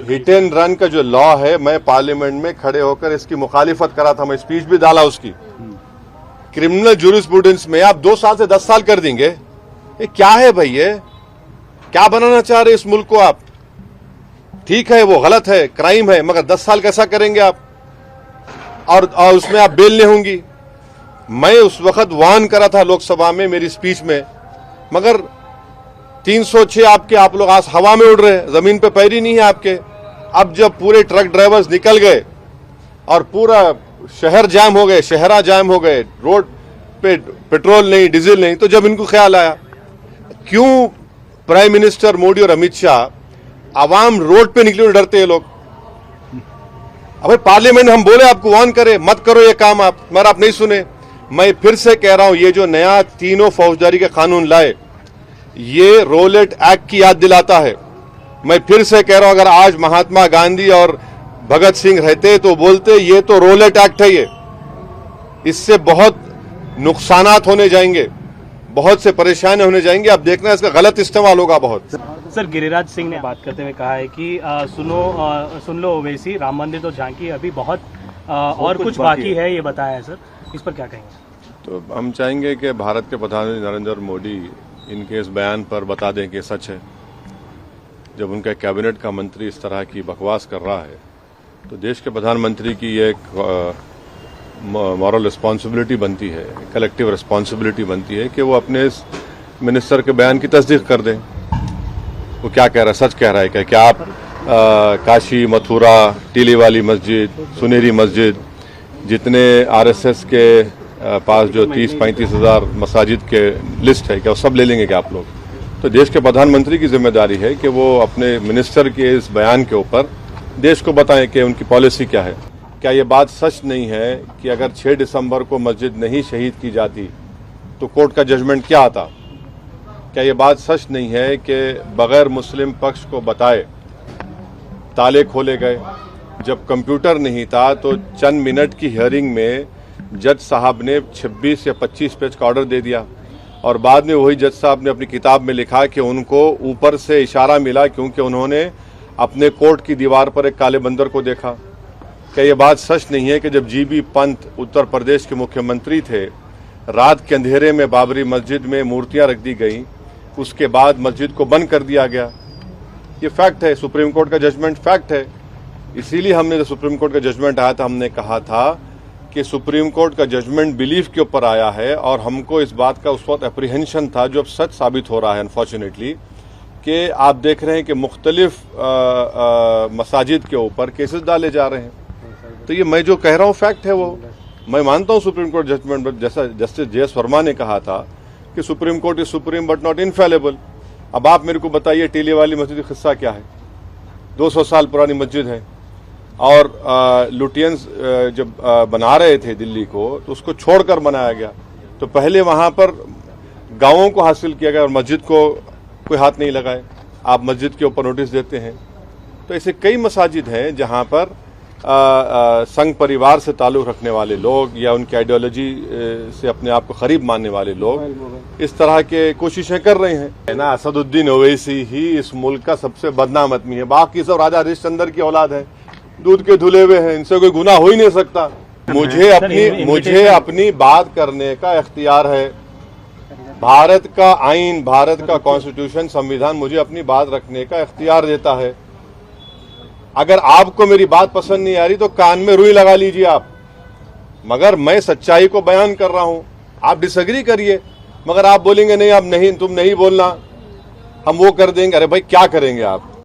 Hit and run का जो law है, मैं पार्लियामेंट में खड़े होकर इसकी मुखालिफत करा था, मैं स्पीच भी डाला उसकी। क्रिमिनल जूरिस्प्रूडेंस में आप 2 साल से 10 साल कर देंगे, ये क्या है भाई? ये क्या बनाना चाह रहे इस मुल्क को आप? ठीक है, वो गलत है, क्राइम है, मगर 10 साल कैसा करेंगे आप? और उसमें आप बेल नहीं होंगी। मैं उस वक्त वार्न करा था लोकसभा में मेरी स्पीच में, मगर 306 आप लोग आज हवा में उड़ रहे हैं, जमीन पे पैर ही नहीं है आपके। अब जब पूरे ट्रक ड्राइवर्स निकल गए और पूरा शहर जाम हो गए, शहरा जाम हो गए, रोड पे पेट्रोल नहीं, डीजल नहीं, तो जब इनको ख्याल आया, क्यों प्राइम मिनिस्टर मोदी और अमित शाह आवाम रोड पे निकले डरते हैं लोग? अबे पार्लियामेंट हम बोले आपको वार्न करे, मत करो ये काम आप, मगर आप नहीं सुने। मैं फिर से कह रहा हूं, ये जो नया तीनों फौजदारी का कानून लाए, ये रोलेट एक्ट की याद दिलाता है। मैं फिर से कह रहा हूं, अगर आज महात्मा गांधी और भगत सिंह रहते तो बोलते ये तो रोलेट एक्ट है, ये इससे बहुत नुकसानात होने जाएंगे, बहुत से परेशानी होने जाएंगे। अब देखना इसका गलत इस्तेमाल होगा बहुत। सर, गिरिराज सिंह ने बात करते हुए कहा है कि सुन लो ओवैसी, राम मंदिर तो झांकी अभी बहुत और कुछ बाकी है, ये बताया है सर, इस पर क्या कहेंगे? तो हम चाहेंगे कि भारत के प्रधानमंत्री नरेंद्र मोदी इनके इस बयान पर बता दें कि सच है। जब उनका कैबिनेट का मंत्री इस तरह की बकवास कर रहा है, तो देश के प्रधानमंत्री की एक मॉरल रिस्पॉन्सिबिलिटी बनती है, कलेक्टिव रिस्पॉन्सिबिलिटी बनती है कि वो अपने इस मिनिस्टर के बयान की तस्दीक कर दें। वो क्या कह रहा है, सच कह रहा है क्या आप काशी, मथुरा, टीली वाली मस्जिद, सुनहरी मस्जिद, जितने आरएसएस के पास जो 30-35 हजार मसाजिद के लिस्ट है, क्या वो सब ले लेंगे क्या आप लोग? तो देश के प्रधानमंत्री की जिम्मेदारी है कि वो अपने मिनिस्टर के इस बयान के ऊपर देश को बताएं कि उनकी पॉलिसी क्या है। क्या ये बात सच नहीं है कि अगर 6 दिसंबर को मस्जिद नहीं शहीद की जाती तो कोर्ट का जजमेंट क्या आता? क्या ये बात सच नहीं है कि बगैर मुस्लिम पक्ष को बताए ताले खोले गए? जब कंप्यूटर नहीं था तो चंद मिनट की हियरिंग में जज साहब ने 26 या 25 पेज का ऑर्डर दे दिया, और बाद में वही जज साहब ने अपनी किताब में लिखा कि उनको ऊपर से इशारा मिला क्योंकि उन्होंने अपने कोर्ट की दीवार पर एक काले बंदर को देखा। क्या ये बात सच नहीं है कि जब जीबी पंत उत्तर प्रदेश के मुख्यमंत्री थे, रात के अंधेरे में बाबरी मस्जिद में मूर्तियां रख दी गई, उसके बाद मस्जिद को बंद कर दिया गया? ये फैक्ट है, सुप्रीम कोर्ट का जजमेंट फैक्ट है। इसीलिए हमने जब सुप्रीम कोर्ट का जजमेंट आया था, हमने कहा था कि सुप्रीम कोर्ट का जजमेंट बिलीफ के ऊपर आया है, और हमको इस बात का उस वक्त एप्रीहेंशन था, जो अब सच साबित हो रहा है अनफॉर्चुनेटली, कि आप देख रहे हैं कि मुख्तलिफ मसाजिद के ऊपर केसेस डाले जा रहे हैं। तो ये मैं जो कह रहा हूँ फैक्ट है, वो मैं मानता हूँ सुप्रीम कोर्ट जजमेंट, जैसा जस्टिस जे.एस. वर्मा ने कहा था कि supreme court is supreme but not infallible. अब आप मेरे को बताइए, टीले वाली मस्जिद का किस्सा क्या है? 200 साल पुरानी मस्जिद है, और लुटियंस जब बना रहे थे दिल्ली को, तो उसको छोड़कर बनाया गया। तो पहले वहां पर गांवों को हासिल किया गया और मस्जिद को कोई हाथ नहीं लगाए। आप मस्जिद के ऊपर नोटिस देते हैं। तो ऐसे कई मसाजिद हैं जहां पर संघ परिवार से ताल्लुक रखने वाले लोग या उनकी आइडियोलॉजी से अपने आप को करीब मानने वाले लोग इस तरह के कोशिशें कर रहे हैं ना। असदुद्दीन ओवैसी ही इस मुल्क का सबसे बदनाम आदमी है, बाकी सब राजा हरिश्चंद्र की औलाद है, दूध के धुले हुए हैं, इनसे कोई गुनाह हो ही नहीं सकता। मुझे अपनी बात करने का इख्तियार है। भारत का आइन, भारत का कॉन्स्टिट्यूशन, संविधान मुझे अपनी बात रखने का इख्तियार देता है। अगर आपको मेरी बात पसंद नहीं आ रही तो कान में रुई लगा लीजिए आप, मगर मैं सच्चाई को बयान कर रहा हूं। आप डिसएग्री करिए, मगर आप बोलेंगे नहीं, अब नहीं, तुम नहीं बोलना, हम वो कर देंगे। अरे भाई क्या करेंगे आप?